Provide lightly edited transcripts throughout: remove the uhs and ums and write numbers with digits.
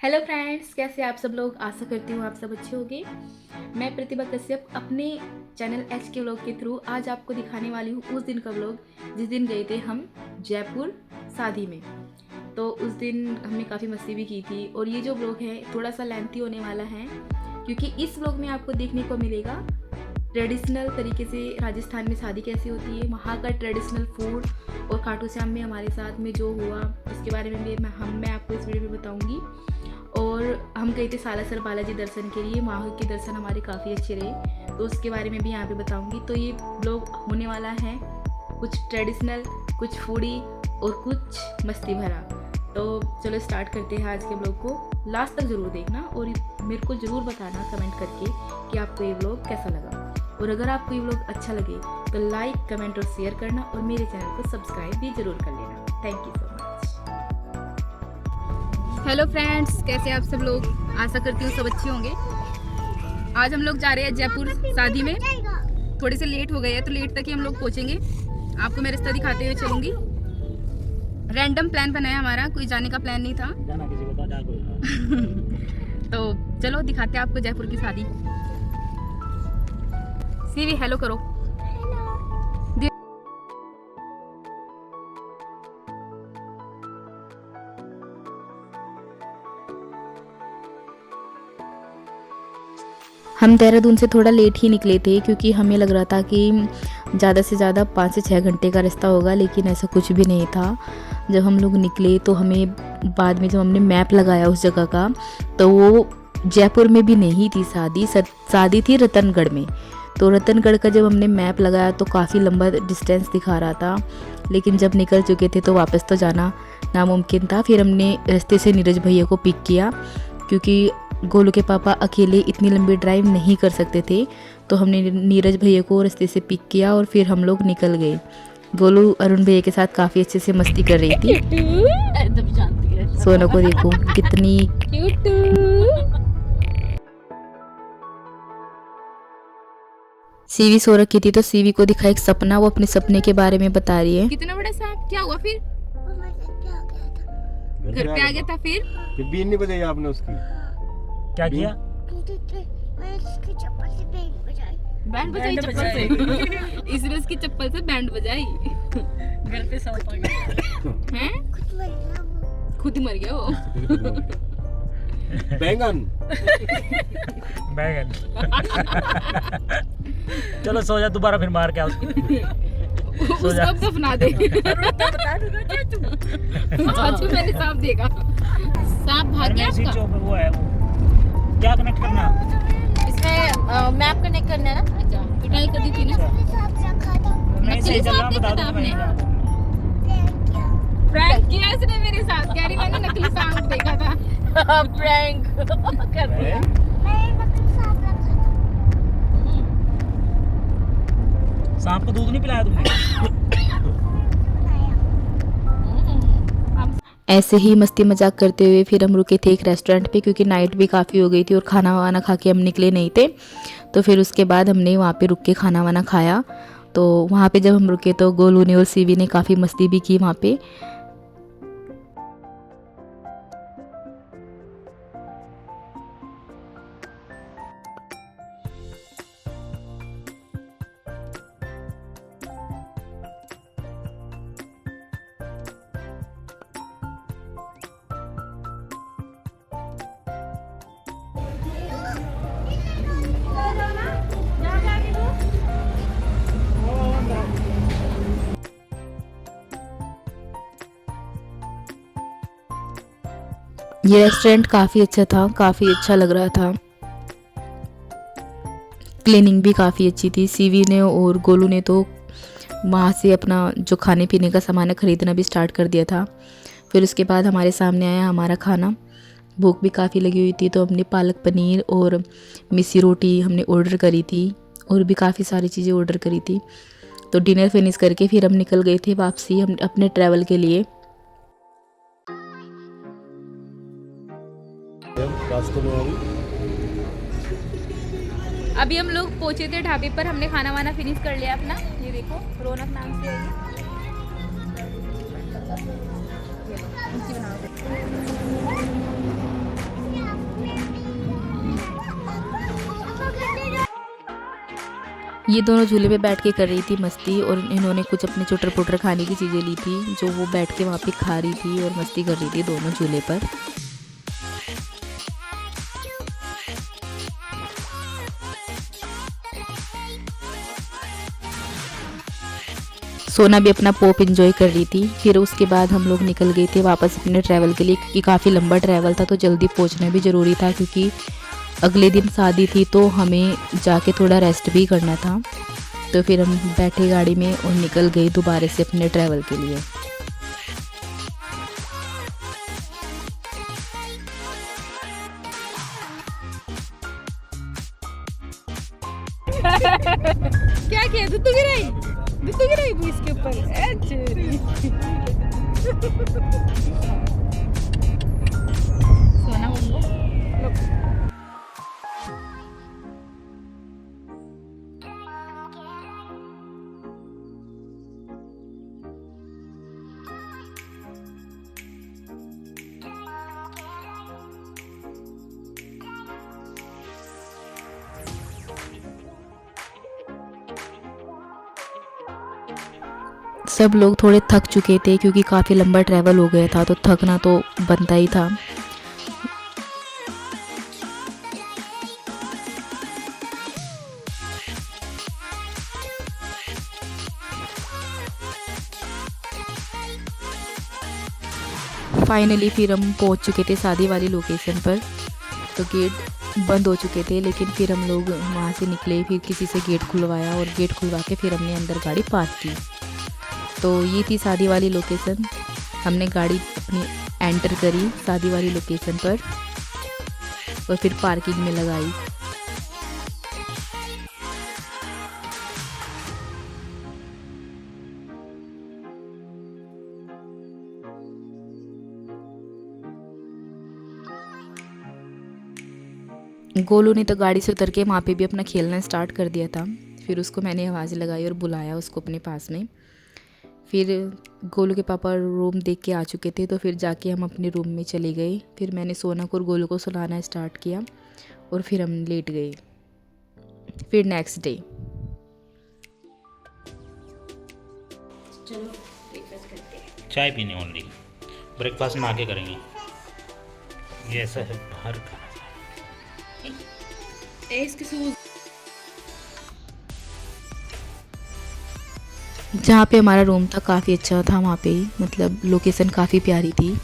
Hello friends, कैसे आप सब लोग। आशा करती हूँ आप सब अच्छे होंगे। मैं प्रतिभा कश्यप अपने चैनल एच के व्लॉग के थ्रू आज आपको दिखाने वाली हूँ उस दिन का व्लॉग जिस दिन गए थे हम जयपुर शादी में। तो उस दिन हमने काफ़ी मस्ती भी की थी और ये जो व्लॉग है थोड़ा सा लेंथी होने वाला है क्योंकि इस व्लॉग में आपको देखने को मिलेगा ट्रेडिशनल तरीके से राजस्थान में शादी कैसे होती है, वहाँ का ट्रेडिशनल फूड और खाटू श्याम में हमारे साथ में जो हुआ उसके बारे में भी मैं आपको इस वीडियो में बताऊँगी। और हम गए थे सालासर बालाजी दर्शन के लिए, वहाँ के दर्शन हमारे काफ़ी अच्छे रहे, तो उसके बारे में भी यहाँ पे बताऊँगी। तो ये ब्लॉग होने वाला है कुछ ट्रेडिशनल, कुछ फूडी और कुछ मस्ती भरा। तो चलो स्टार्ट करते हैं आज के ब्लॉग को। लास्ट तक ज़रूर देखना और मेरे को ज़रूर बताना कमेंट करके कि आपको ये ब्लॉग कैसा लगा। और अगर आपको ये ब्लॉग अच्छा लगे तो लाइक, कमेंट और शेयर करना और मेरे चैनल को सब्सक्राइब भी ज़रूर कर लेना। Thank you so much. Hello friends, कैसे आप सब लोग। आशा करती हूँ सब अच्छे होंगे। आज हम लोग जा रहे हैं जयपुर शादी में। थोड़े से लेट हो गए हैं तो लेट तक ही हम लोग पहुँचेंगे। आपको मैं रास्ता दिखाते हुए चलूँगी। रैंडम प्लान बनाया हमारा, कोई जाने का प्लान नहीं था। जाना किसी को जा कोई। तो चलो दिखाते हैं आपको जयपुर की शादी। सीवी हेलो करो। हम देहरादून से थोड़ा लेट ही निकले थे क्योंकि हमें लग रहा था कि ज़्यादा से ज़्यादा 5 से 6 घंटे का रास्ता होगा, लेकिन ऐसा कुछ भी नहीं था। जब हम लोग निकले तो हमें बाद में जब हमने मैप लगाया उस जगह का तो वो जयपुर में भी नहीं थी शादी थी रतनगढ़ में। तो रतनगढ़ का जब हमने मैप लगाया तो काफ़ी लंबा डिस्टेंस दिखा रहा था, लेकिन जब निकल चुके थे तो वापस तो जाना नामुमकिन था। फिर हमने रास्ते से नीरज भैया को पिक किया क्योंकि गोलू के पापा अकेले इतनी लंबी ड्राइव नहीं कर सकते थे, तो हमने नीरज भैया को रास्ते से पिक किया और फिर हम लोग निकल गए। गोलू अरुण भैया के साथ काफ़ी अच्छे से मस्ती कर रही थी। सोना को देखो कितनी सीवी सो रखी थी तो सीवी को दिखा एक सपना, वो अपने सपने के बारे में बता रही है। कितना बड़ा सांप, क्या हुआ फिर? घर पे आ गया था फिर बीन नहीं बजाई आपने उसकी? क्या किया? बैंड बजाई चप्पल से। इसने उसकी चप्पल से बैंड बजाई। घर पे सांप आ गया। हैं? खुद ही मर गया वो। बैंगन। बैगन। चलो सो जा, दोबारा फिर मार के आ उसको। उसको दफना दे। चाचू मैंने सांप देखा। सांप भाग गया उसका। वो है वो क्या कनेक्ट करना इसमें मैप कनेक्ट करना है ना। अच्छा पिटाई कर दी थी ना। नहीं सही चल रहा, बता दो आपने प्रैंक किया इसने मेरे साथ। कह रही मैंने नकली सांप देखा था। प्रैंक कर दिया। सांप को दूध नहीं पिलाया तुमने? ऐसे ही मस्ती मजाक करते हुए फिर हम रुके थे एक रेस्टोरेंट पे क्योंकि नाइट भी काफ़ी हो गई थी और खाना वाना खा के हम निकले नहीं थे। तो फिर उसके बाद हमने वहाँ पे रुक के खाना वाना खाया। तो वहाँ पे जब हम रुके तो गोलू ने और सीवी ने काफ़ी मस्ती भी की वहाँ पे। ये रेस्टोरेंट काफ़ी अच्छा था, काफ़ी अच्छा लग रहा था। क्लीनिंग भी काफ़ी अच्छी थी। सीवी ने और गोलू ने तो वहाँ से अपना जो खाने पीने का सामान है ख़रीदना भी स्टार्ट कर दिया था। फिर उसके बाद हमारे सामने आया हमारा खाना। भूख भी काफ़ी लगी हुई थी तो हमने पालक पनीर और मिस्सी रोटी हमने ऑर्डर करी थी और भी काफ़ी सारी चीज़ें ऑर्डर करी थी। तो डिनर फिनिश करके फिर हम निकल गए थे वापसी हम अपने ट्रैवल के लिए। अभी हम लोग पहुंचे थे ढाबे पर, हमने खाना वाना फिनिश कर लिया अपना। ये देखो रौनक नाम से है ये। ये दोनों झूले पे बैठ के कर रही थी मस्ती, और इन्होंने कुछ अपने चुटर पुटर खाने की चीज़ें ली थी जो वो बैठ के वहाँ पे खा रही थी और मस्ती कर रही थी दोनों झूले पर। सोना भी अपना पॉप एंजॉय कर रही थी। फिर उसके बाद हम लोग निकल गए थे वापस अपने ट्रैवल के लिए, क्योंकि काफ़ी लंबा ट्रैवल था तो जल्दी पहुंचना भी ज़रूरी था, क्योंकि अगले दिन शादी थी तो हमें जाके थोड़ा रेस्ट भी करना था। तो फिर हम बैठे गाड़ी में और निकल गए दोबारा से अपने ट्रैवल के लिए। क्या किया? दुद्धू गिराई वो इसके ऊपर। सोना सब लोग थोड़े थक चुके थे क्योंकि काफ़ी लंबा ट्रैवल हो गया था, तो थकना तो बनता ही था। फाइनली फिर हम पहुंच चुके थे शादी वाली लोकेशन पर। तो गेट बंद हो चुके थे, लेकिन फिर हम लोग वहाँ से निकले, फिर किसी से गेट खुलवाया और गेट खुलवा के फिर हमने अंदर गाड़ी पार्क की। तो ये थी शादी वाली लोकेशन। हमने गाड़ी अपनी एंटर करी शादी वाली लोकेशन पर और फिर पार्किंग में लगाई। गोलू ने तो गाड़ी से उतर के वहाँ पे भी अपना खेलना स्टार्ट कर दिया था। फिर उसको मैंने आवाज़ लगाई और बुलाया उसको अपने पास में। फिर गोलू के पापा रूम देख के आ चुके थे, तो फिर जाके हम अपने रूम में चले गए। फिर मैंने सोना को और गोलू को सुलाना स्टार्ट किया और फिर हम लेट गए। फिर नेक्स्ट डे चलो ब्रेकफास्ट करते हैं। चाय पीने ओनली, ब्रेकफास्ट में आके करेंगे। ये ऐसा है बाहर का। इसके सूज जहाँ पे हमारा रूम था काफ़ी अच्छा था, वहाँ पे ही मतलब लोकेशन काफ़ी प्यारी थी,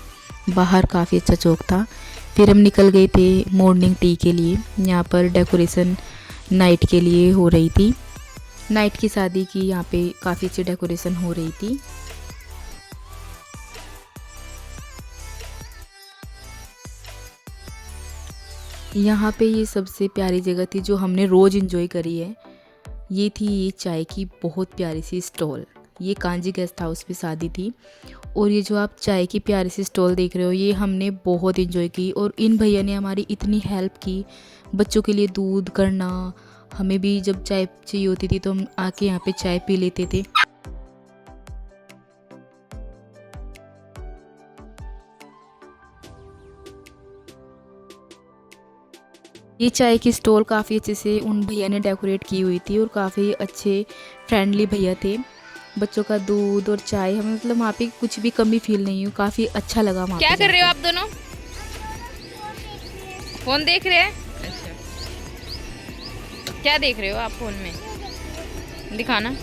बाहर काफ़ी अच्छा चौक था। फिर हम निकल गए थे मॉर्निंग टी के लिए। यहाँ पर डेकोरेशन नाइट के लिए हो रही थी, नाइट की शादी की यहाँ पे काफ़ी अच्छी डेकोरेशन हो रही थी। यहाँ पे ये सबसे प्यारी जगह थी जो हमने रोज़ एंजॉय करी है। ये थी ये चाय की बहुत प्यारी सी स्टॉल। ये कांजी गेस्ट हाउस पे शादी थी, और ये जो आप चाय की प्यारी सी स्टॉल देख रहे हो ये हमने बहुत एंजॉय की। और इन भैया ने हमारी इतनी हेल्प की, बच्चों के लिए दूध करना, हमें भी जब चाय चाहिए होती थी तो हम आके यहाँ पे चाय पी लेते थे। ये चाय की स्टॉल काफ़ी अच्छे से उन भैया ने डेकोरेट की हुई थी और काफ़ी अच्छे फ्रेंडली भैया थे। बच्चों का दूध और चाय, हमें मतलब वहाँ पे कुछ भी कमी फील नहीं हुई, काफ़ी अच्छा लगा वहाँ पे। क्या कर रहे हो आप दोनों? फोन देख रहे हैं? अच्छा, क्या देख रहे हो आप फोन में? दिखाना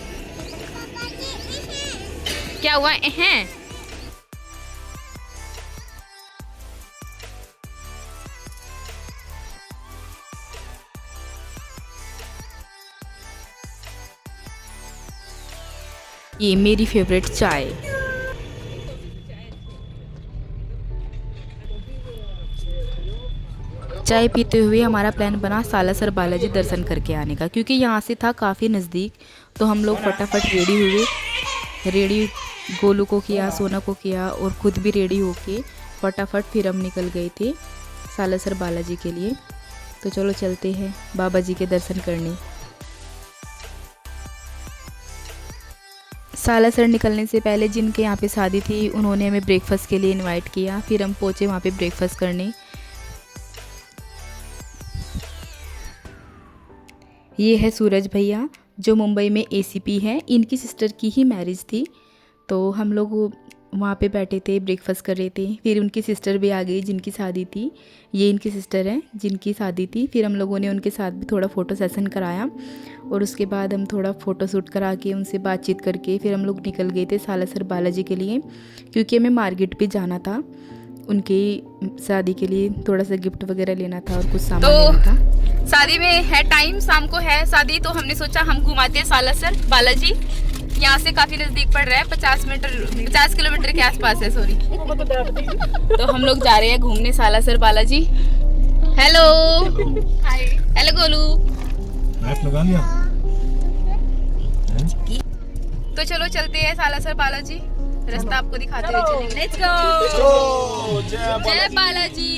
क्या हुआ है? ये मेरी फेवरेट चाय। चाय पीते हुए हमारा प्लान बना सालासर बालाजी दर्शन करके आने का, क्योंकि यहाँ से था काफ़ी नज़दीक। तो हम लोग फटाफट रेडी हुए, रेडी गोलू को किया, सोना को किया और खुद भी रेडी होके फटाफट फिर हम निकल गए थे सालासर बालाजी के लिए। तो चलो चलते हैं बाबा जी के दर्शन करने। सालासर निकलने से पहले जिनके यहाँ पे शादी थी उन्होंने हमें ब्रेकफास्ट के लिए इनवाइट किया। फिर हम पहुँचे वहाँ पे ब्रेकफास्ट करने। ये है सूरज भैया जो मुंबई में ACP हैं, इनकी सिस्टर की ही मैरिज थी। तो हम लोग वहाँ पे बैठे थे, ब्रेकफास्ट कर रहे थे। फिर उनकी सिस्टर भी आ गई जिनकी शादी थी। ये इनकी सिस्टर हैं जिनकी शादी थी। फिर हम लोगों ने उनके साथ भी थोड़ा फ़ोटो सेशन कराया और उसके बाद हम थोड़ा फ़ोटो शूट करा के उनसे बातचीत करके फिर हम लोग निकल गए थे सालासर बालाजी के लिए, क्योंकि हमें मार्केट भी जाना था। उनकी शादी के लिए थोड़ा सा गिफ्ट वगैरह लेना था और कुछ सामान लेना था। शादी में है टाइम, शाम को है शादी, तो हमने सोचा हम घुमाते हैं सालासर बालाजी। यहाँ से काफ़ी नज़दीक पड़ रहा है, 50 किलोमीटर के आसपास है, सॉरी। तो हम लोग जा रहे हैं घूमने Salasar Balaji. Hello hi, hello Golu. लगा लिया। तो चलो चलते हैं सालासर बालाजी, रास्ता आपको दिखाते हुए चलेंगे। Let's go. जय बालाजी।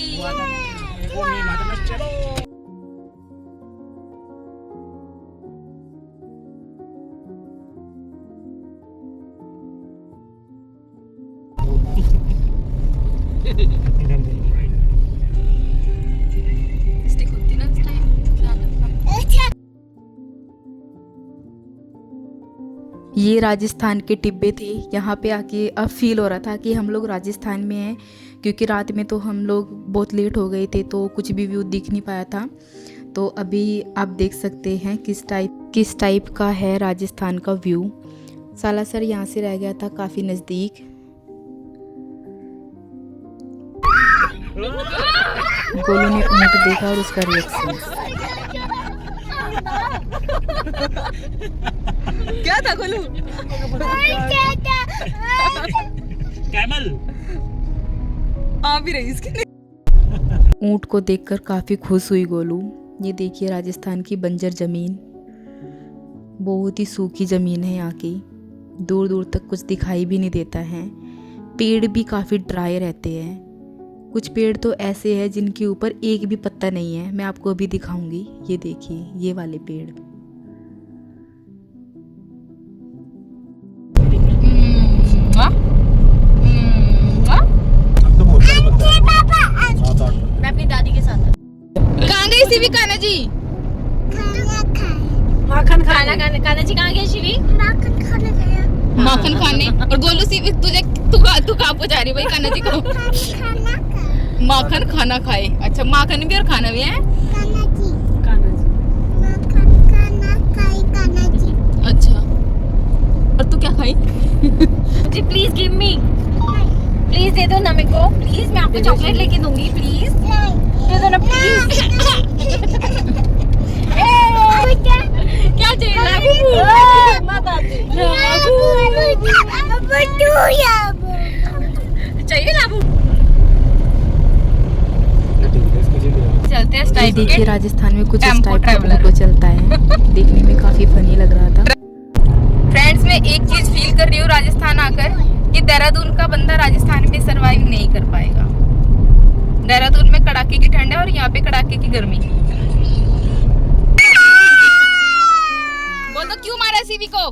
ये राजस्थान के टिब्बे थे। यहाँ पे आके अब फील हो रहा था कि हम लोग राजस्थान में हैं, क्योंकि रात में तो हम लोग बहुत लेट हो गए थे तो कुछ भी व्यू दिख नहीं पाया था। तो अभी आप देख सकते हैं किस टाइप का है राजस्थान का व्यू। सालासर यहाँ से रह गया था काफ़ी नज़दीक। गोलू ने ऊँट देखा और उसका रिएक्शन क्या था गोलू? कैमल आ भी रही इसकी। ऊँट को देखकर काफ़ी खुश हुई गोलू। ये देखिए राजस्थान की बंजर ज़मीन, बहुत ही सूखी ज़मीन है यहाँ की, दूर दूर तक कुछ दिखाई भी नहीं देता है। पेड़ भी काफ़ी ड्राई रहते हैं, कुछ पेड़ तो ऐसे हैं जिनके ऊपर एक भी पत्ता नहीं है। मैं आपको अभी दिखाऊंगी, ये देखिए ये वाले पेड़। मैं अपनी दादी के साथ। कहाँ गई शिवी कान्हा जी? माखन खाना खाने। कान्हा जी कहाँ गए शिवी? माखन खाने। और गोलू शिवी तू कहाँ पहुँचा रही भाई कान्हा जी को? माखन खाना खाए। अच्छा, माखन भी और खाना भी है। अच्छा, और तू क्या खाई? जी प्लीज गिव मी, प्लीज दे दो ना मेरे को, प्लीज। मैं आपको चॉकलेट लेके दूंगी, प्लीज दे दो ना प्लीज। क्या चाहिए? चाहिए लाबू? चलते हैं इस टाइप के। देखिए राजस्थान में कुछ इस टेम्पो टाइप का ट्रैवलर। टेम्पो चलता है, देखने में काफ़ी फनी लग रहा था। फ्रेंड्स, मैं एक चीज़ फील कर रही हूँ राजस्थान आकर, कि देहरादून का बंदा राजस्थान में सरवाइव नहीं कर पाएगा। देहरादून में कड़ाके की ठंड है और यहाँ पे कड़ाके की गर्मी। बोल दो क्यों मारा सीवी को?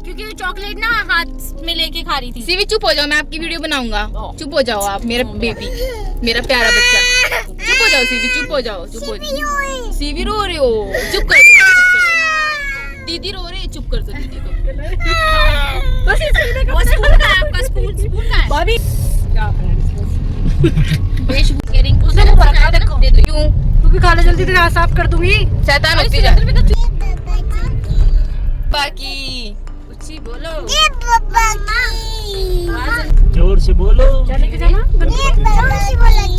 क्योंकि वो चॉकलेट ना हाथ में लेके खा रही थी। सीवी चुप हो जाओ, मैं आपकी वीडियो बनाऊंगा। चुप हो जाओ आप, मेरा बेबी, मेरा प्यारा बच्चा। चुप हो जाओ सीवी, चुप हो जाओ, चुप हो जाओ। सीवी रो रही हो, चुप कर दो। दीदी रो रही है, चुप कर दो दीदी को। बस इसलिए वो स्कूल का है आपका, स्कूल का है भाभी। उसने मुंह भर देखो दे दो। क्यों? तू भी खा ले जल्दी, तेरा हाथ साफ कर दूंगी। शैतान होती जा। बाकी उच्ची बोलो, जोर से बोलो।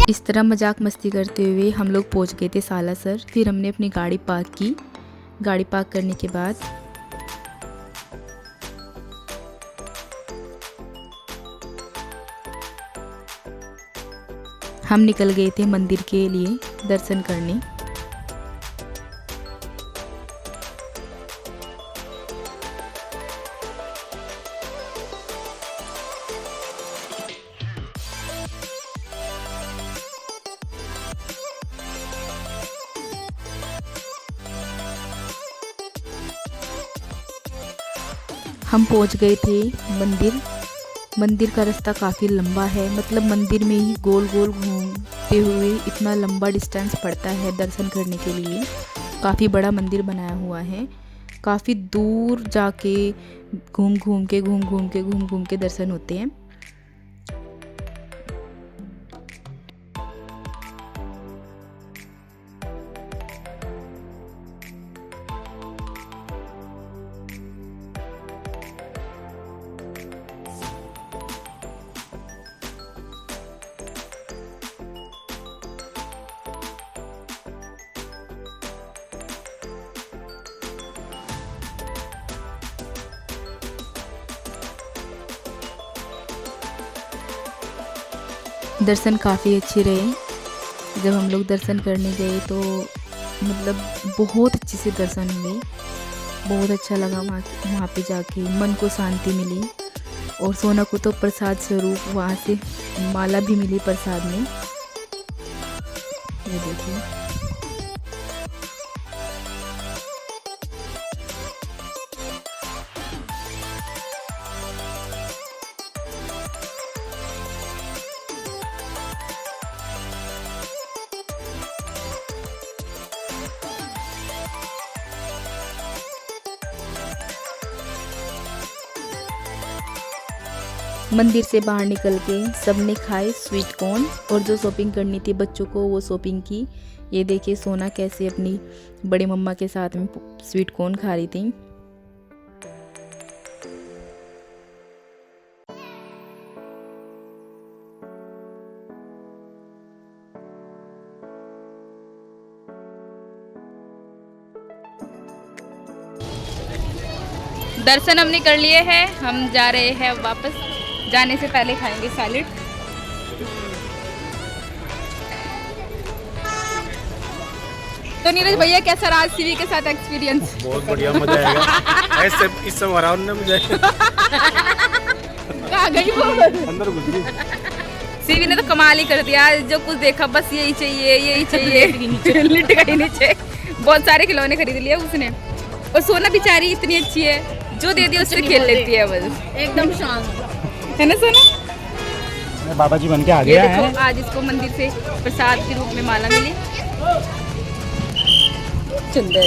इस तरह मजाक मस्ती करते हुए हम लोग पहुंच गए थे सालासर। फिर हमने अपनी गाड़ी पार्क की। गाड़ी पार्क करने के बाद हम निकल गए थे मंदिर के लिए दर्शन करने। हम पहुंच गए थे मंदिर। मंदिर का रास्ता काफ़ी लंबा है, मतलब मंदिर में ही गोल गोल घूमते हुए इतना लंबा डिस्टेंस पड़ता है दर्शन करने के लिए। काफ़ी बड़ा मंदिर बनाया हुआ है। काफ़ी दूर जाके घूम घूम के दर्शन होते हैं। दर्शन काफ़ी अच्छे रहे। जब हम लोग दर्शन करने गए तो मतलब बहुत अच्छे से दर्शन हुए, बहुत अच्छा लगा वहाँ पे जाके, मन को शांति मिली। और सोना को तो प्रसाद स्वरूप वहाँ से माला भी मिली प्रसाद में, ये देखिए। मंदिर से बाहर निकल के सबने खाए स्वीट कॉर्न, और जो शॉपिंग करनी थी बच्चों को वो शॉपिंग की। ये देखिए सोना कैसे अपनी बड़ी मम्मा के साथ में स्वीट कॉर्न खा रही थी। दर्शन हमने कर लिए हैं, हम जा रहे हैं वापस। जाने से पहले खाएंगे सैलेड। तो नीरज भैया कैसा रहा सीवी के साथ एक्सपीरियंस? बहुत बढ़िया, मजा आएगा। ऐसे इस सब हराम ने मुझे कहाँ गई वो? अंदर घुस गई। सीवी ने तो कमाल ही कर दिया, जो कुछ देखा बस यही चाहिए यही चाहिए। लिट गई नीचे। बहुत सारे खिलौने खरीद लिए उसने। और सोना बेचारी इतनी अच्छी है, जो दे दी उससे खेल लेती है बस, एकदम शांत है ना सोना? बाबा जी बन के आ गया है। देखो आज इसको मंदिर से प्रसाद के रूप में माला मिली। सुंदर।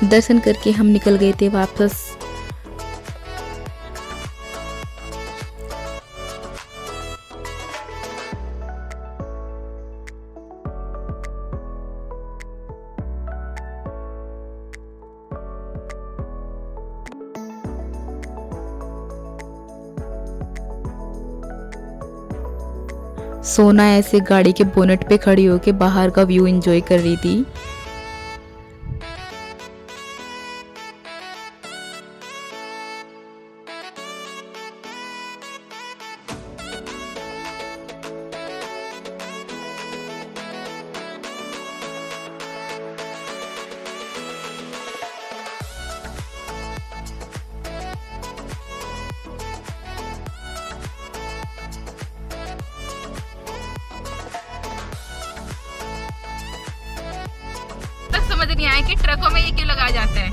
दर्शन करके हम निकल गए थे वापस। सोना ऐसे गाड़ी के बोनट पे खड़ी होके बाहर का व्यू एंजॉय कर रही थी। समझ नहीं आया कि ट्रकों में ये क्यों लगाया जाता है।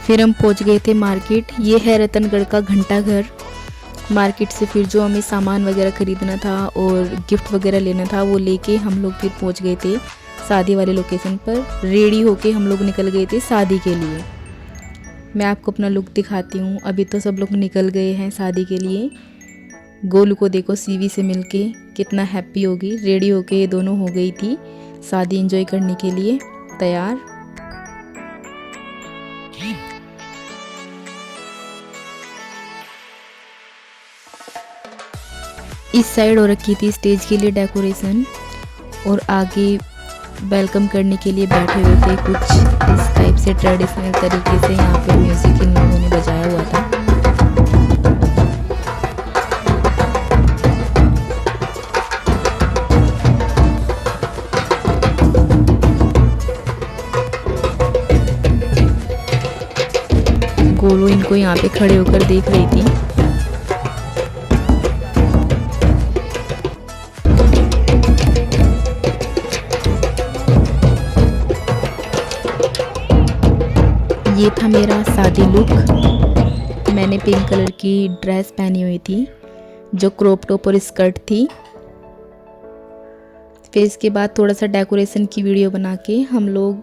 फिर हम पहुंच गए थे मार्केट। ये है रतनगढ़ का घंटा घर। मार्केट से फिर जो हमें सामान वगैरह खरीदना था और गिफ्ट वगैरह लेना था वो लेके हम लोग फिर पहुंच गए थे शादी वाले लोकेशन पर। रेडी होके हम लोग निकल गए थे शादी के लिए। मैं आपको अपना लुक दिखाती हूँ। अभी तो सब लोग निकल गए हैं शादी के लिए। गोलू को देखो सीवी से मिलके कितना हैप्पी होगी। रेडी होके ये दोनों हो गई थी शादी एंजॉय करने के लिए तैयार। इस साइड हो रखी थी स्टेज के लिए डेकोरेशन, और आगे वेलकम करने के लिए बैठे हुए थे कुछ इस टाइप से ट्रेडिशनल तरीके से। यहाँ पे म्यूजिक इन लोगों ने बजाया हुआ था। गोलू इनको यहाँ पे खड़े होकर देख रही थी। ये था मेरा शादी लुक। मैंने पिंक कलर की ड्रेस पहनी हुई थी जो क्रॉप टॉप और स्कर्ट थी। फिर इसके बाद थोड़ा सा डेकोरेशन की वीडियो बना के हम लोग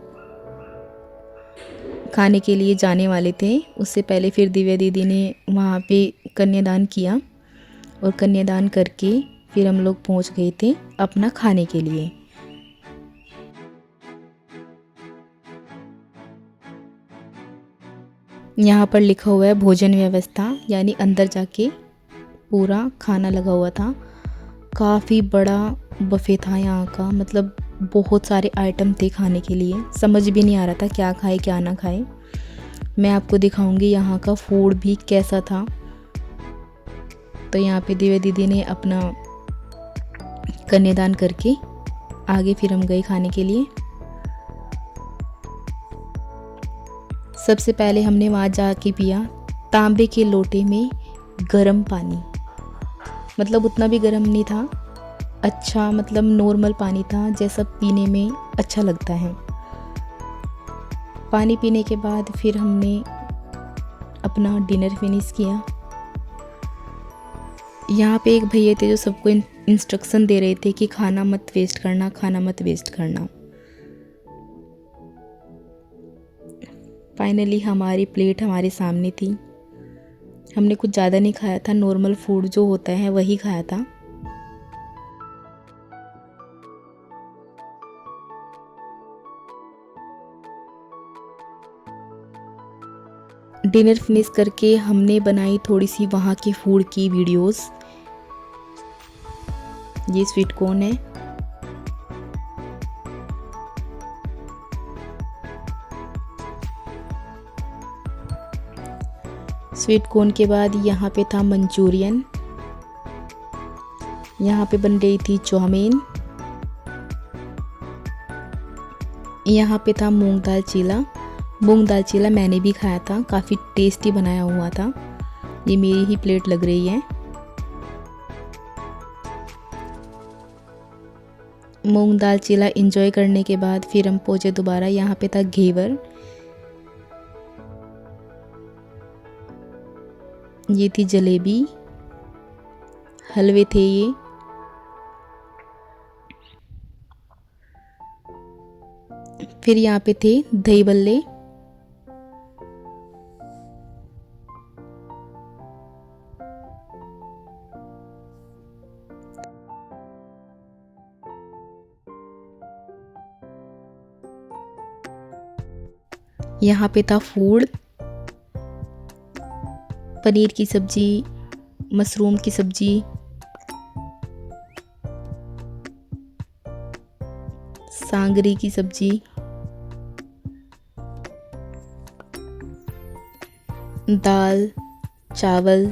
खाने के लिए जाने वाले थे। उससे पहले फिर दिव्या दीदी ने वहाँ पे कन्यादान किया और कन्यादान करके फिर हम लोग पहुँच गए थे अपना खाने के लिए। यहाँ पर लिखा हुआ है भोजन व्यवस्था, यानी अंदर जाके पूरा खाना लगा हुआ था। काफ़ी बड़ा बफ़े था यहाँ का, मतलब बहुत सारे आइटम थे खाने के लिए। समझ भी नहीं आ रहा था क्या खाए क्या ना खाए। मैं आपको दिखाऊंगी यहाँ का फूड भी कैसा था। तो यहाँ पे दिव्या दीदी ने अपना कन्यादान करके आगे फिर हम गए खाने के लिए। सबसे पहले हमने वहाँ जाके पिया तांबे के लोटे में गर्म पानी। मतलब उतना भी गर्म नहीं था, अच्छा मतलब नॉर्मल पानी था जैसा पीने में अच्छा लगता है। पानी पीने के बाद फिर हमने अपना डिनर फिनिश किया। यहाँ पे एक भैया थे जो सबको इंस्ट्रक्शन दे रहे थे कि खाना मत वेस्ट करना, खाना मत वेस्ट करना। फाइनली हमारी प्लेट हमारे सामने थी। हमने कुछ ज़्यादा नहीं खाया था, नॉर्मल फूड जो होता है वही खाया था। डिनर फिनिश करके हमने बनाई थोड़ी सी वहाँ के फूड की वीडियोस। ये स्वीट कॉर्न है। स्वीट कॉर्न के बाद यहाँ पे था मंचूरियन। यहाँ पे बन रही थी चाउमीन। यहाँ पे था मूंग दाल चीला। मूंग दाल चीला मैंने भी खाया था, काफ़ी टेस्टी बनाया हुआ था। ये मेरी ही प्लेट लग रही है। मूंग दाल चीला एंजॉय करने के बाद फिर हम पहुँचे दोबारा। यहाँ पे था घेवर। ये थी जलेबी, हलवे थे ये। फिर यहाँ पे थे दही बल्ले। यहाँ पे था फूड, पनीर की सब्जी, मशरूम की सब्जी, सांगरी की सब्जी, दाल, चावल,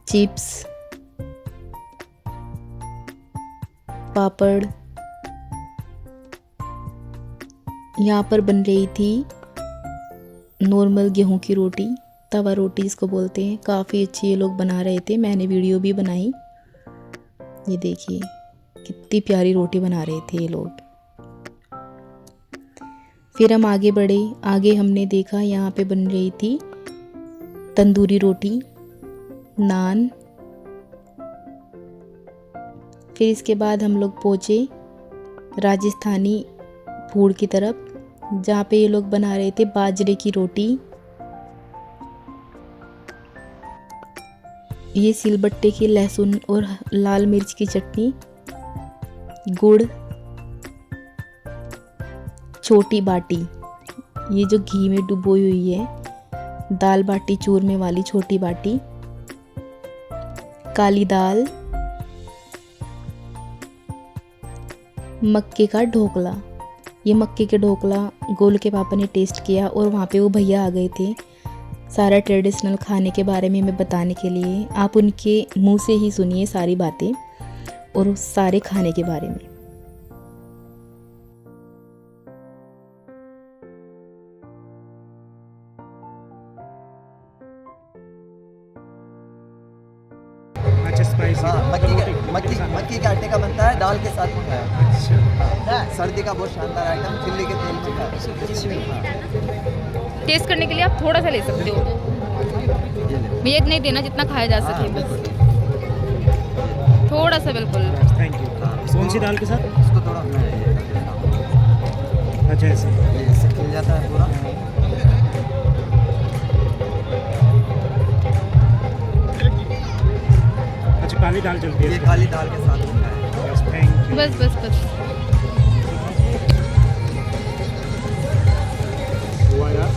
चिप्स, पापड़। यहाँ पर बन रही थी नॉर्मल गेहूं की रोटी, तवा रोटी इसको बोलते हैं। काफ़ी अच्छी ये लोग बना रहे थे, मैंने वीडियो भी बनाई। ये देखिए कितनी प्यारी रोटी बना रहे थे ये लोग। फिर हम आगे बढ़े। आगे हमने देखा यहाँ पे बन रही थी तंदूरी रोटी, नान। फिर इसके बाद हम लोग पहुँचे राजस्थानी फूड की तरफ, जहाँ पे ये लोग बना रहे थे बाजरे की रोटी। ये सिलबट्टे की लहसुन और लाल मिर्च की चटनी, गुड़, छोटी बाटी, ये जो घी में डुबोई हुई है, दाल बाटी चूरमे वाली छोटी बाटी, काली दाल, मक्के का ढोकला। ये मक्के के ढोकला गोल के पापा ने टेस्ट किया और वहाँ पे वो भैया आ गए थे सारा ट्रेडिशनल खाने के बारे में हमें बताने के लिए। आप उनके मुंह से ही सुनिए सारी बातें और उस सारे खाने के बारे में। अच्छा स्पाइसी। हाँ, मक्की के आटे का बनता है, दाल के साथ में खाया। अच्छा। हाँ, सर्दी का बहुत शानदार आइटम, चिल्ली के तेल में खाया। टेस्ट करने के लिए आप थोड़ा सा ले सकते हो, भैया इतना ही देना जितना खाया जा हाँ, सके, बिल्कुल। बस थोड़ा सा बिल्कुल। Thank you. कौन सी दाल के साथ? इसको थोड़ा मैं ये कर देता हूँ। अच्छा ऐसे। ये इससे खिल जाता है पूरा। अच्छा काली दाल चलती है ये इसमें। काली दाल के साथ में खाया। बस थैंक यू। बस बस बस। हुआ यार।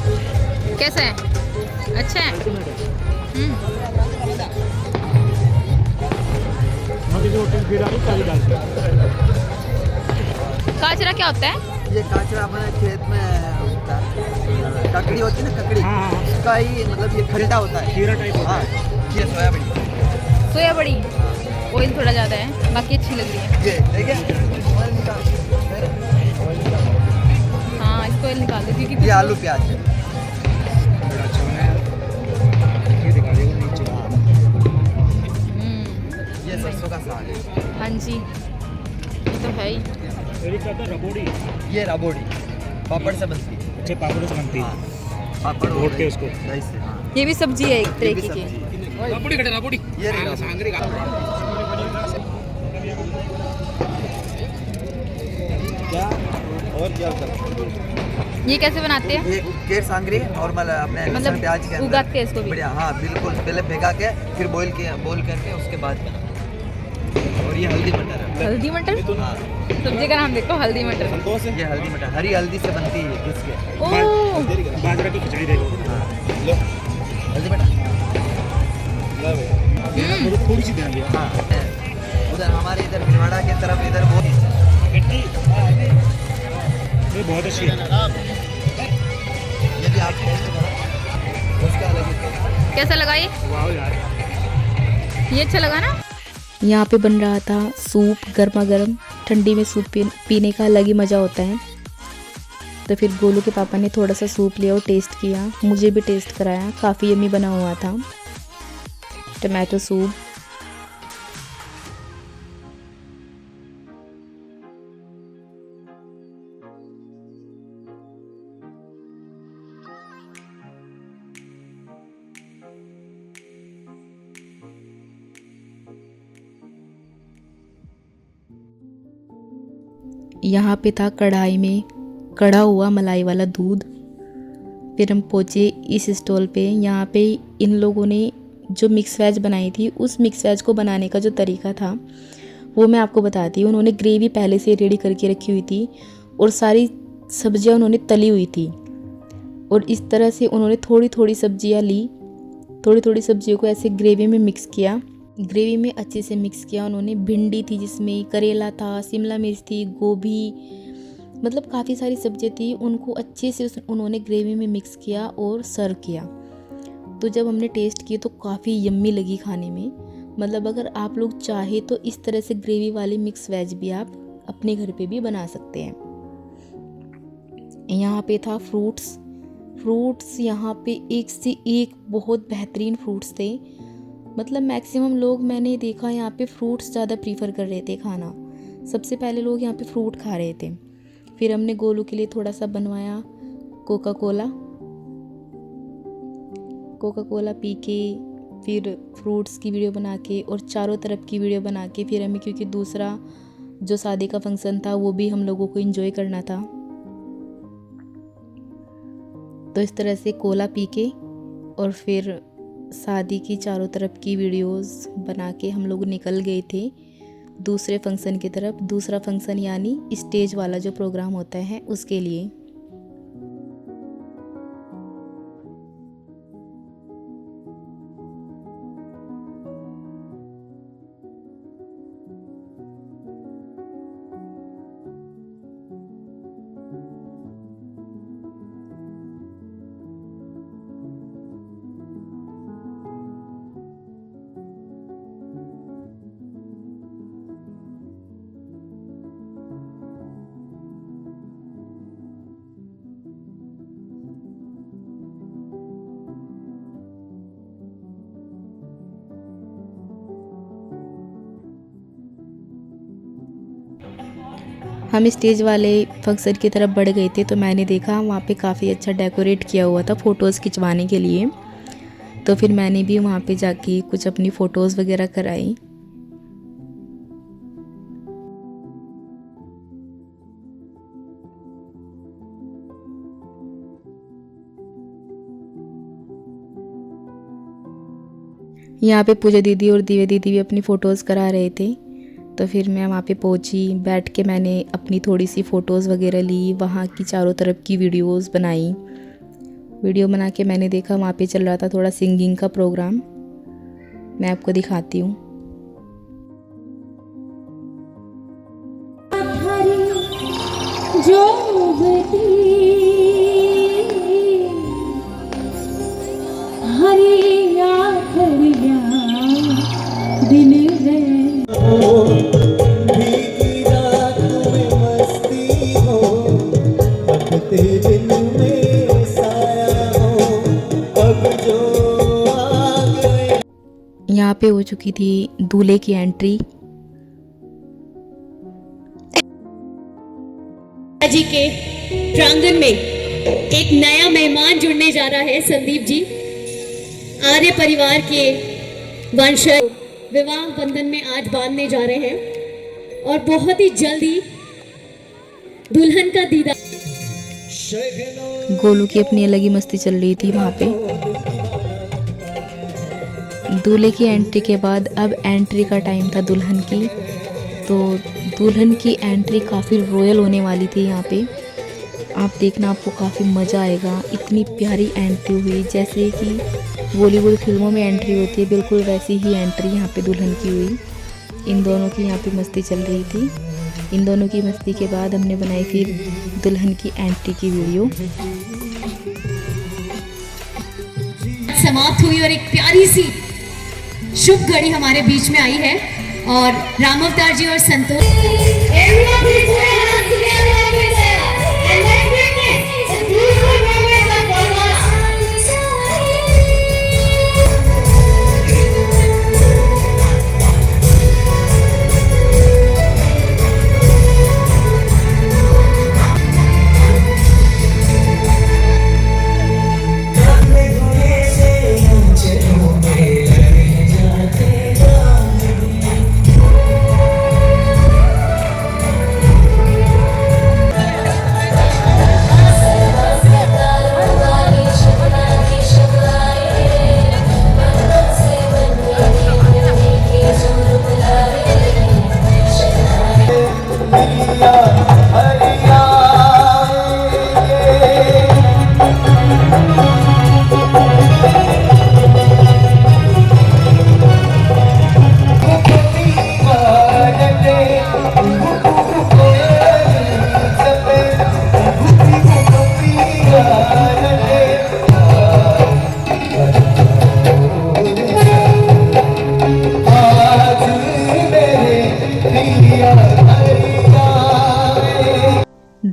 कैसा है? अच्छा है। किसी होटल फिर आ रही काली दाल से। काचरा क्या होता है? ये काचरा अपने खेत में होता है, ककड़ी होती है ना, ककड़ी, हाँ, हाँ। उसका ही मतलब ये खरीदा होता है। खीरा टाइप होता हाँ, है। ये सोयाबीन। सोया बड़ी, ऑयल थोड़ा ज़्यादा है, बाकी अच्छी लग रही है। ये देखिए, ऑयल निकाल। हाँ इसको ऑयल निकाल दो क्योंकि ये आलू प्याज है। बड़ा अच्छा बना है। ये दिखा दिया वो नीचे। ये सरसों का साग है। हाँ जी, ये तो है ही। मेरी कहता है रबोड़ी। ये राबोड़ी पापड़ से बनती है। अच्छे पापड़ों से बनती है। हाँ, पापड़ घोट के उसको। दही से। हाँ, ये भी सब्जी है एक ये भी तरीके की। सब्जी है। ये रही राबोड़ी। क्या और क्या ये कैसे बनाते हैं? ये केर सांगरी नॉर्मल अपने लहसुन मतलब प्याज के अंदर उगाते हैं इसको भी? बढ़िया। हाँ बिल्कुल, पहले भिगा के फिर बॉईल करके उसके बाद बना। और ये हल्दी मटर है। हल्दी मटर? हाँ, सब्जी का नाम देखो, हल्दी मटर। ये हल्दी मटर हरी हल्दी से बनती है, घिस के। ओह, बाजरा की खिचड़ी देखो। हाँ, लो हल्दी मटर। मुझे थोड़ी सी ध्यान दिया। हाँ, उधर हमारे इधर भिलवाड़ा की तरफ इधर वो ये बहुत अच्छी है। ये भी आप टेस्ट करो, उसका अलग ही टेस्ट है। कैसा लगा ये? वाह यार। ये अच्छा लगा ना? यहाँ पे बन रहा था सूप, गर्मा गर्म। ठंडी में सूप पीने का अलग ही मज़ा होता है। तो फिर गोलू के पापा ने थोड़ा सा सूप लिया और टेस्ट किया, मुझे भी टेस्ट कराया। काफ़ी यम्मी बना हुआ था टमाटो सूप। यहाँ पे था कढ़ाई में कढ़ा हुआ मलाई वाला दूध। फिर हम पहुँचे इस स्टॉल पे। यहाँ पे इन लोगों ने जो मिक्स वेज बनाई थी, उस मिक्स वेज को बनाने का जो तरीका था वो मैं आपको बताती हूँ। उन्होंने ग्रेवी पहले से रेडी करके रखी हुई थी और सारी सब्जियाँ उन्होंने तली हुई थी। और इस तरह से उन्होंने थोड़ी थोड़ी सब्जियाँ ली, थोड़ी थोड़ी सब्जियों को ऐसे ग्रेवी में मिक्स किया। ग्रेवी में अच्छे से मिक्स किया उन्होंने। भिंडी थी जिसमें, करेला था, शिमला मिर्च थी, गोभी, मतलब काफ़ी सारी सब्जियाँ थी। उनको अच्छे से उन्होंने ग्रेवी में मिक्स किया और सर्व किया। तो जब हमने टेस्ट किए तो काफ़ी यम्मी लगी खाने में। मतलब अगर आप लोग चाहे तो इस तरह से ग्रेवी वाली मिक्स वेज भी आप अपने घर पे भी बना सकते हैं। यहाँ पे था फ्रूट्स यहाँ पे एक से एक बहुत बेहतरीन फ्रूट्स थे। मतलब मैक्सिमम लोग मैंने देखा यहाँ पे फ्रूट्स ज़्यादा प्रीफर कर रहे थे खाना। सबसे पहले लोग यहाँ पे फ्रूट खा रहे थे। फिर हमने गोलू के लिए थोड़ा सा बनवाया कोका कोला पी के, फिर फ्रूट्स की वीडियो बना के और चारों तरफ की वीडियो बना के फिर हमें, क्योंकि दूसरा जो शादी का फंक्शन था वो भी हम लोगों को एंजॉय करना था, तो इस तरह से कोला पी के और फिर शादी की चारों तरफ की वीडियोस बना के हम लोग निकल गए थे दूसरे फंक्शन की तरफ। दूसरा फंक्शन यानी स्टेज वाला जो प्रोग्राम होता है उसके लिए। हम स्टेज वाले फंक्शन की तरफ बढ़ गए थे तो मैंने देखा वहाँ पे काफ़ी अच्छा डेकोरेट किया हुआ था फ़ोटोज़ खिंचवाने के लिए। तो फिर मैंने भी वहाँ पे जाके कुछ अपनी फ़ोटोज़ वगैरह कराई। यहाँ पे पूजा दीदी और दिव्या दीदी भी अपनी फ़ोटोज़ करा रहे थे। तो फिर मैं वहाँ पे पहुँची, बैठ के मैंने अपनी थोड़ी सी फ़ोटोज़ वगैरह ली, वहाँ की चारों तरफ की वीडियोस बनाई। वीडियो बना के मैंने देखा वहाँ पे चल रहा था थोड़ा सिंगिंग का प्रोग्राम, मैं आपको दिखाती हूँ। यहाँ पे हो चुकी थी दूल्हे की एंट्री। जी के प्रांगण में एक नया मेहमान जुड़ने जा रहा है। संदीप जी आर्य परिवार के वंशज विवाह बंधन में आज बांधने जा रहे हैं और बहुत ही जल्दी दुल्हन का दीदार। गोलू की अपनी अलग ही मस्ती चल रही थी वहाँ पे। दूल्हे की एंट्री के बाद अब एंट्री का टाइम था दुल्हन की। तो दुल्हन की एंट्री काफ़ी रॉयल होने वाली थी यहाँ पे। आप देखना, आपको काफ़ी मज़ा आएगा। इतनी प्यारी एंट्री हुई, जैसे कि बॉलीवुड फिल्मों में एंट्री होती है, बिल्कुल वैसी ही एंट्री यहाँ पे दुल्हन की हुई। इन दोनों की यहाँ पे मस्ती चल रही थी। इन दोनों की मस्ती के बाद हमने बनाई फिर दुल्हन की एंट्री की वीडियो। समाप्त हुई और एक प्यारी सी शुभ घड़ी हमारे बीच में आई है और राम अवतार जी और संतोष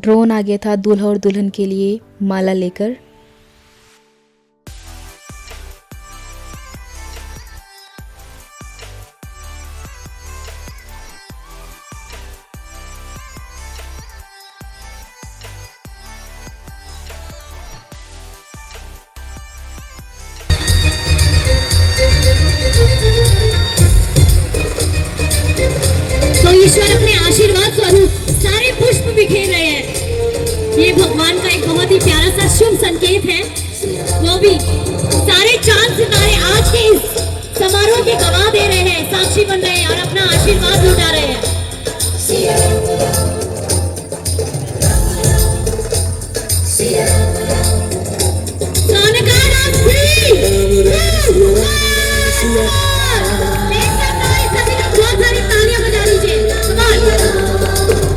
ड्रोन आ गया था दूल्हा और दुल्हन के लिए माला लेकर। तो ईश्वर अपने आशीर्वाद स्वरूप सारे पुष्प बिखेर रहे हैं। ये भगवान का एक बहुत ही प्यारा सा शुभ संकेत है। वो भी सारे चांद सितारे आज के इस समारोह के गवाह दे रहे हैं, साक्षी बन रहे हैं और अपना आशीर्वाद लुटा रहे हैं। बहुत सारी तालियां बजा लीजिए।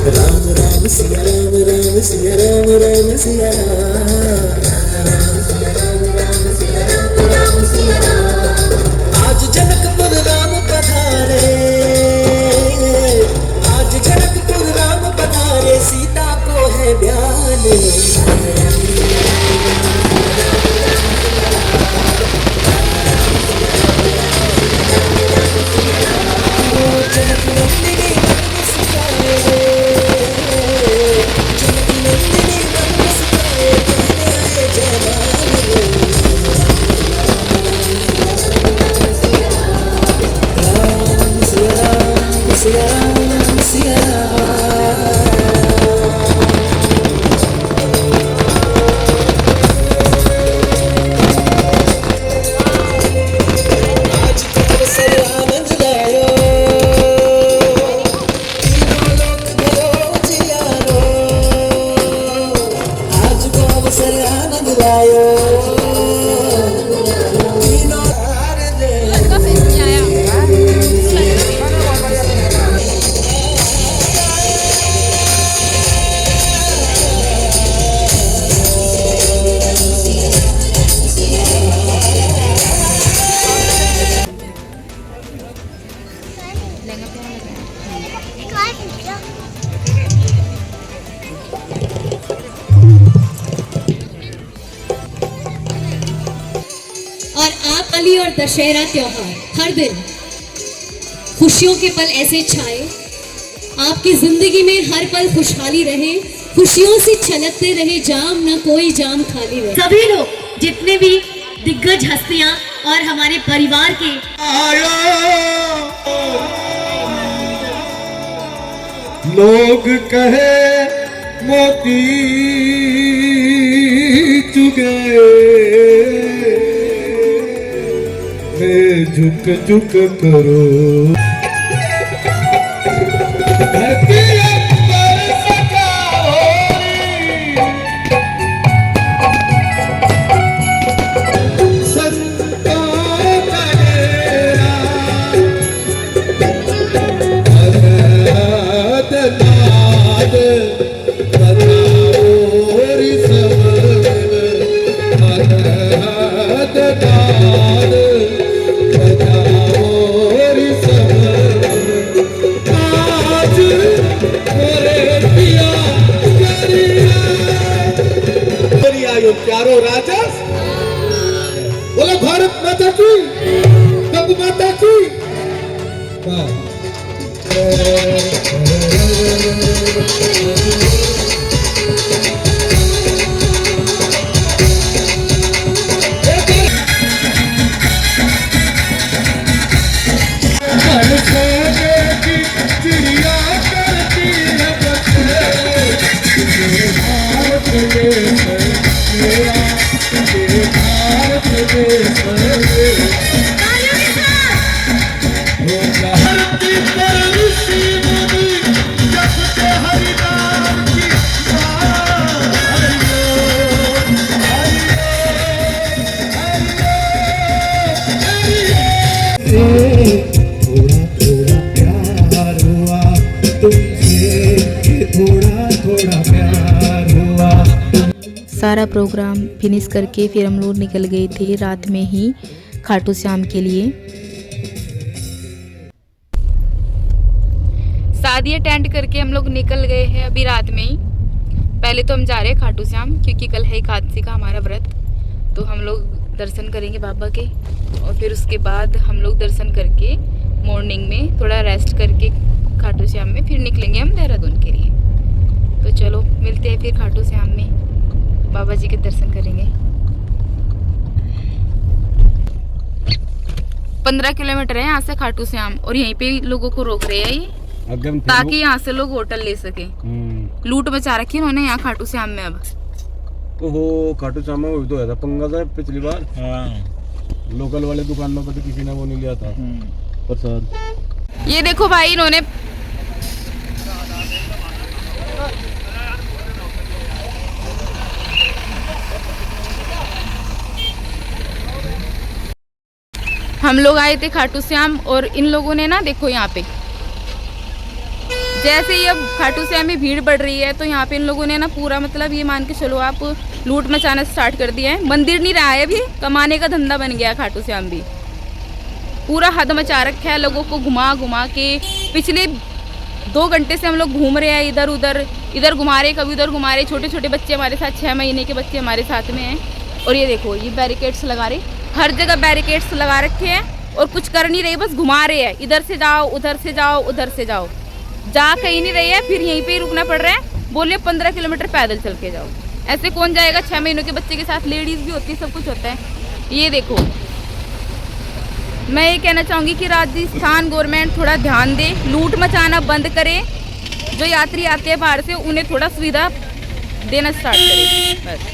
राम राम सिया राम राम सिया राम राम सिया आज जनकपुर राम पधारे, आज जनकपुर राम पधारे, सीता को है ब्याह। जनक नंदिनी दिवाली और दशहरा त्योहार हर दिन खुशियों के पल ऐसे छाए, आपकी जिंदगी में हर पल खुशहाली रहे, खुशियों से छलकते रहे जाम, न कोई जाम खाली रहे। सभी लोग जितने भी दिग्गज हस्तियां और हमारे परिवार के लोग कहे मोती चुगे, झुक झुक करो धरती अंबर सजाओ, संतों का डेरा अनाथ बजाओ रे सब अनाथ प्यारो राजा बोलो भारत माता की, गंगा माता की। चिड़िया करती सारा प्रोग्राम फिनिश करके फिर हम लोग निकल गए थे रात में ही खाटू श्याम के लिए। शादी अटेंड करके हम लोग निकल गए हैं अभी रात में ही। पहले तो हम जा रहे हैं खाटू श्याम क्योंकि कल है एकादशी का हमारा व्रत, तो हम लोग दर्शन करेंगे बाबा के और फिर उसके बाद हम लोग दर्शन करके मॉर्निंग में थोड़ा रेस्ट करके खाटू श्याम में फिर निकलेंगे हम देहरादून के लिए। तो चलो मिलते हैं फिर खाटू श्याम में, बाबा जी के दर्शन करेंगे। 15 किलोमीटर है यहाँ से खाटू श्याम और यहीं पे लोगों को रोक रहे हैं ये ताकि यहाँ से लोग होटल ले सके। लूट मचा रखी उन्होंने यहाँ खाटू श्याम में। अब तो खाटू श्याम में वही तो है था पंगा था पिछली बार। लोकल वाले दुकानों पर तो किसी ने वो नहीं लिया था प्रसाद। ये देखो भाई इन्होंने हम लोग आए थे खाटू श्याम और इन लोगों ने ना देखो यहाँ पे जैसे ही अब खाटू श्याम में भीड़ बढ़ रही है तो यहाँ पे इन लोगों ने ना पूरा मतलब ये मान के चलो आप लूट मचाना स्टार्ट कर दिया है। मंदिर नहीं रहा है अभी, कमाने का धंधा बन गया खाटू श्याम भी। पूरा हद मचा रखा है, लोगों को घुमा घुमा के। पिछले 2 घंटे से हम लोग घूम रहे हैं इधर उधर, इधर घुमा रहे कभी उधर घुमा रहे। छोटे छोटे बच्चे हमारे साथ 6 महीने के बच्चे हमारे साथ में हैं और ये देखो ये बैरिकेड्स लगा रहे, हर जगह बैरिकेड्स लगा रखे हैं और कुछ कर नहीं रहे, बस घुमा रहे हैं। इधर से जाओ उधर से जाओ उधर से जाओ, जा कहीं नहीं रही है, फिर यहीं पे ही रुकना पड़ रहा है। बोले 15 किलोमीटर पैदल चल के जाओ। ऐसे कौन जाएगा 6 महीनों के बच्चे के साथ? लेडीज भी होती है, सब कुछ होता है। ये देखो मैं ये कहना चाहूँगी कि राजस्थान गवर्नमेंट थोड़ा ध्यान दे, लूट मचाना बंद करे। जो यात्री आते हैं बाहर से उन्हें थोड़ा सुविधा देना स्टार्ट करे बस।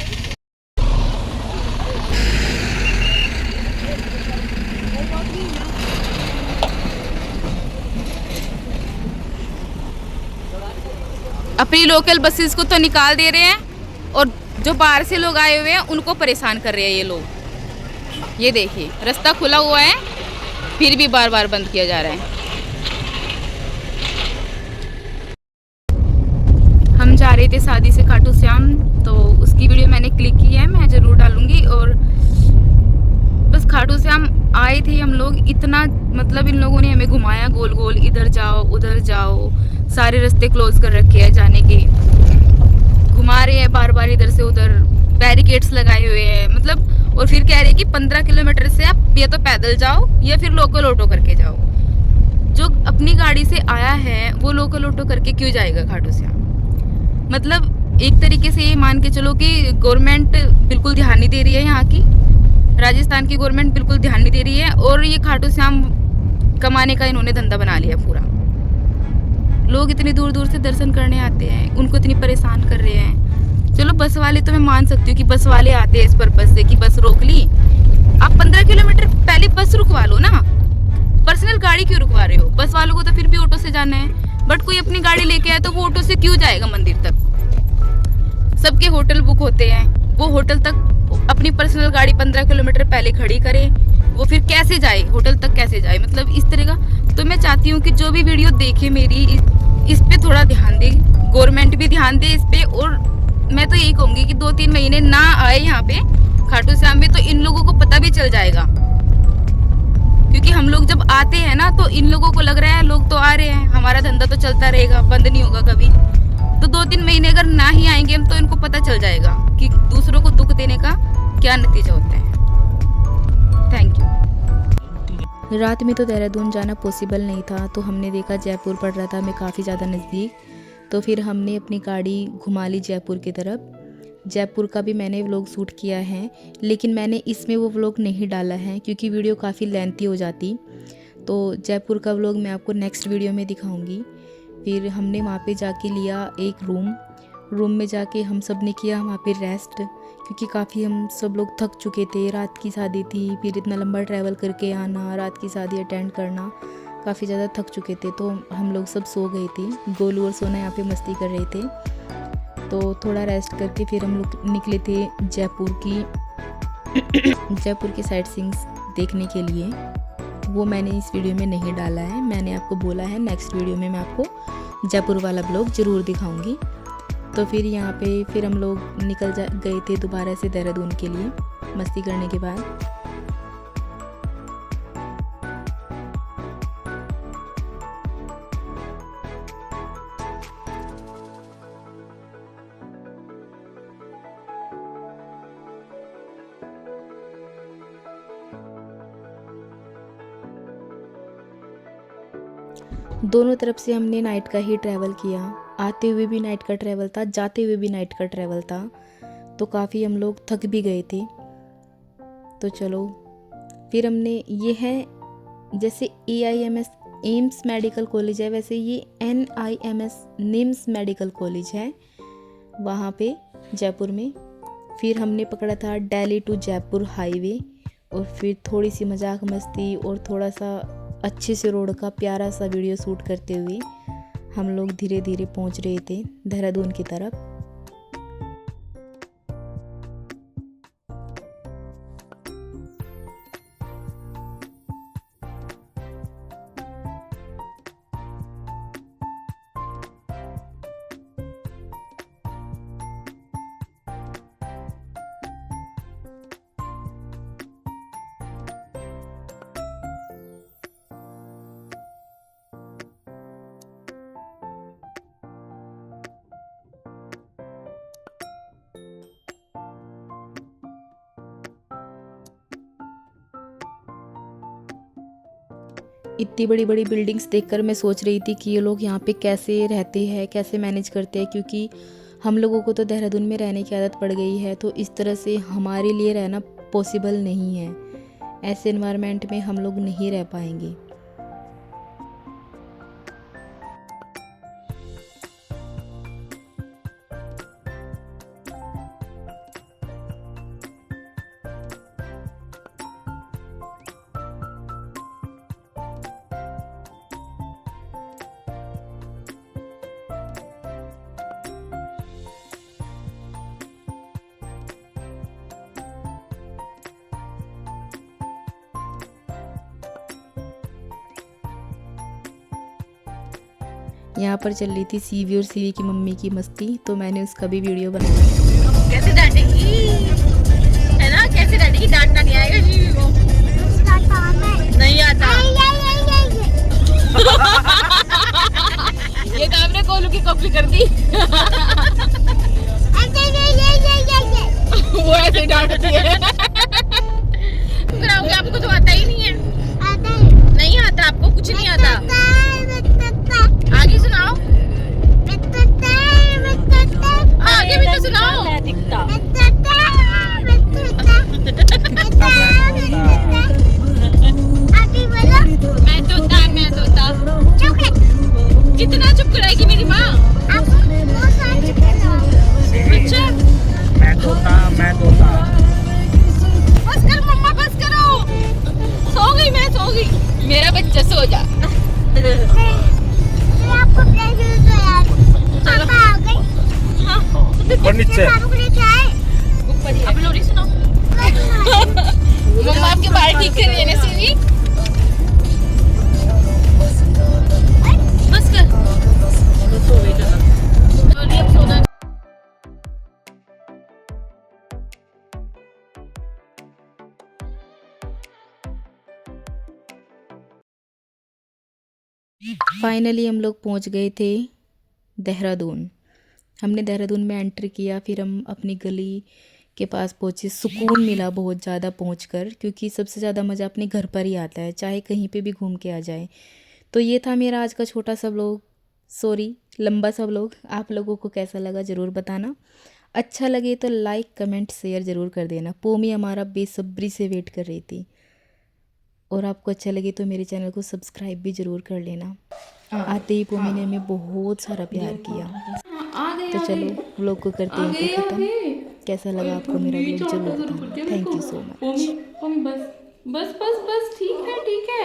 अपनी लोकल बसेस को तो निकाल दे रहे हैं और जो बाहर से लोग आए हुए हैं उनको परेशान कर रहे हैं ये लोग। ये देखिए रास्ता खुला हुआ है फिर भी बार बार बंद किया जा रहा है। हम जा रहे थे शादी से खाटू श्याम, तो उसकी वीडियो मैंने क्लिक की है, मैं ज़रूर डालूंगी। और बस खाटू श्याम आए थे हम लोग, इतना मतलब इन लोगों ने हमें घुमाया गोल गोल, इधर जाओ उधर जाओ, सारे रास्ते क्लोज कर रखे हैं जाने के, घुमा रहे हैं बार बार इधर से उधर, बैरिकेड्स लगाए हुए हैं मतलब। और फिर कह रहे कि 15 किलोमीटर से आप या तो पैदल जाओ या फिर लोकल ऑटो करके जाओ। जो अपनी गाड़ी से आया है वो लोकल ऑटो करके क्यों जाएगा खाटू श्याम? मतलब एक तरीके से ये मान के चलो कि गवर्नमेंट बिल्कुल ध्यान नहीं दे रही है, यहाँ की राजस्थान की गवर्नमेंट बिल्कुल ध्यान नहीं दे रही है, और ये खाटू श्याम कमाने का इन्होंने धंधा बना लिया पूरा। लोग इतनी दूर दूर से दर्शन करने आते हैं, उनको इतनी परेशान कर रहे हैं। चलो बस वाले तो मैं मान सकती हूँ कि बस वाले आते हैं इस पर्पज से कि बस रोक ली, आप 15 किलोमीटर पहले बस रुकवा लो ना, पर्सनल गाड़ी क्यों रुकवा रहे हो? बस वालों को तो फिर भी ऑटो से जाना है, बट कोई अपनी गाड़ी लेके आए तो वो ऑटो से क्यों जाएगा मंदिर तक? सबके होटल बुक होते हैं, वो होटल तक अपनी पर्सनल गाड़ी 15 किलोमीटर पहले खड़ी करे, वो फिर कैसे जाए होटल तक, कैसे जाए? मतलब इस तरह का। तो मैं चाहती हूँ कि जो भी वीडियो देखे मेरी, इस पे थोड़ा ध्यान दे, गवर्नमेंट भी ध्यान दे इस पे। और मैं तो यही कहूँगी कि 2-3 महीने ना आए यहाँ पे खाटू श्याम में, तो इन लोगों को पता भी चल जाएगा। क्योंकि हम लोग जब आते हैं ना तो इन लोगों को लग रहा है लोग तो आ रहे हैं, हमारा धंधा तो चलता रहेगा, बंद नहीं होगा कभी। तो 2-3 महीने अगर ना ही आएंगे हम तो इनको पता चल जाएगा कि दूसरों को दुख देने का क्या नतीजा होता है। Thank you. रात में तो देहरादून जाना पॉसिबल नहीं था, तो हमने देखा जयपुर पड़ रहा था हमें काफ़ी ज़्यादा नज़दीक, तो फिर हमने अपनी गाड़ी घुमा ली जयपुर की तरफ। जयपुर का भी मैंने व्लॉग शूट किया है, लेकिन मैंने इसमें वो व्लॉग नहीं डाला है क्योंकि वीडियो काफ़ी लेंथी हो जाती। तो जयपुर का व्लॉग मैं आपको नेक्स्ट वीडियो में दिखाऊंगी। फिर हमने वहाँ पे जाके लिया एक रूम में जाके हम सब ने किया वहाँ पे रेस्ट, क्योंकि काफ़ी हम सब लोग थक चुके थे। रात की शादी थी, फिर इतना लंबा ट्रैवल करके आना, रात की शादी अटेंड करना, काफ़ी ज़्यादा थक चुके थे। तो हम लोग सब सो गए थे, गोलू और सोना यहाँ पे मस्ती कर रहे थे। तो थोड़ा रेस्ट करके फिर हम लोग निकले थे जयपुर की साइट सीइंग्स देखने के लिए। वो मैंने इस वीडियो में नहीं डाला है, मैंने आपको बोला है नेक्स्ट वीडियो में मैं आपको जयपुर वाला ब्लॉग ज़रूर दिखाऊंगी। तो फिर यहाँ पे फिर हम लोग निकल गए थे दोबारा से देहरादून के लिए मस्ती करने के बाद। दोनों तरफ से हमने नाइट का ही ट्रैवल किया, आते हुए भी नाइट का ट्रैवल था, जाते हुए भी नाइट का ट्रैवल था। तो काफ़ी हम लोग थक भी गए थे। तो चलो फिर हमने, ये है जैसे AIMS एम्स मेडिकल कॉलेज है, वैसे ये NIMS निम्स मेडिकल कॉलेज है वहाँ पे जयपुर में। फिर हमने पकड़ा था दिल्ली टू जयपुर हाईवे, और फिर थोड़ी सी मजाक मस्ती और थोड़ा सा अच्छे से रोड का प्यारा सा वीडियो शूट करते हुए हम लोग धीरे धीरे पहुंच रहे थे देहरादून की तरफ। इतनी बड़ी बड़ी बिल्डिंग्स देखकर मैं सोच रही थी कि ये लोग यहाँ पे कैसे रहते हैं, कैसे मैनेज करते हैं, क्योंकि हम लोगों को तो देहरादून में रहने की आदत पड़ गई है, तो इस तरह से हमारे लिए रहना पॉसिबल नहीं है। ऐसे एनवायरनमेंट में हम लोग नहीं रह पाएंगे। यहाँ पर चल रही थी सीवी और सीवी की मम्मी की मस्ती, तो मैंने उसका भी वीडियो बनाया। कैसे डांटेगी, है ना? कैसे डांटेगी? डांटना नहीं आएगा सीवी को, नहीं आता। ये तो आपने गोलू की कॉपी कर दी। वो ऐसे डांटती है। मेरा बच्चा सो जा। ऊपर नीचे ऊपर ही। अब लोरी सुनो। मम्मा आपके बाल ठीक कर रही है ना सीवी। बस कर। लोरी अब सोना। फाइनली हम लोग पहुंच गए थे देहरादून। हमने देहरादून में एंट्री किया, फिर हम अपनी गली के पास पहुंचे। सुकून मिला बहुत ज़्यादा पहुंचकर, क्योंकि सबसे ज़्यादा मज़ा अपने घर पर ही आता है, चाहे कहीं पे भी घूम के आ जाए। तो ये था मेरा आज का छोटा सा व्लॉग, सॉरी लंबा सा व्लॉग। आप लोगों को कैसा लगा ज़रूर बताना। अच्छा लगे तो लाइक कमेंट शेयर ज़रूर कर देना। पोमी हमारा बेसब्री से वेट कर रही थी। और आपको अच्छा लगे तो मेरे चैनल को सब्सक्राइब भी ज़रूर कर लेना। आते ही पोमी ने हमें बहुत सारा प्यार किया। तो चलो व्लॉग को करते हैं ख़त्म। कैसा लगा आपको मेरा व्लॉग ज़रूर बताना। Thank you so much. पोमी बस बस बस बस ठीक है ठीक है।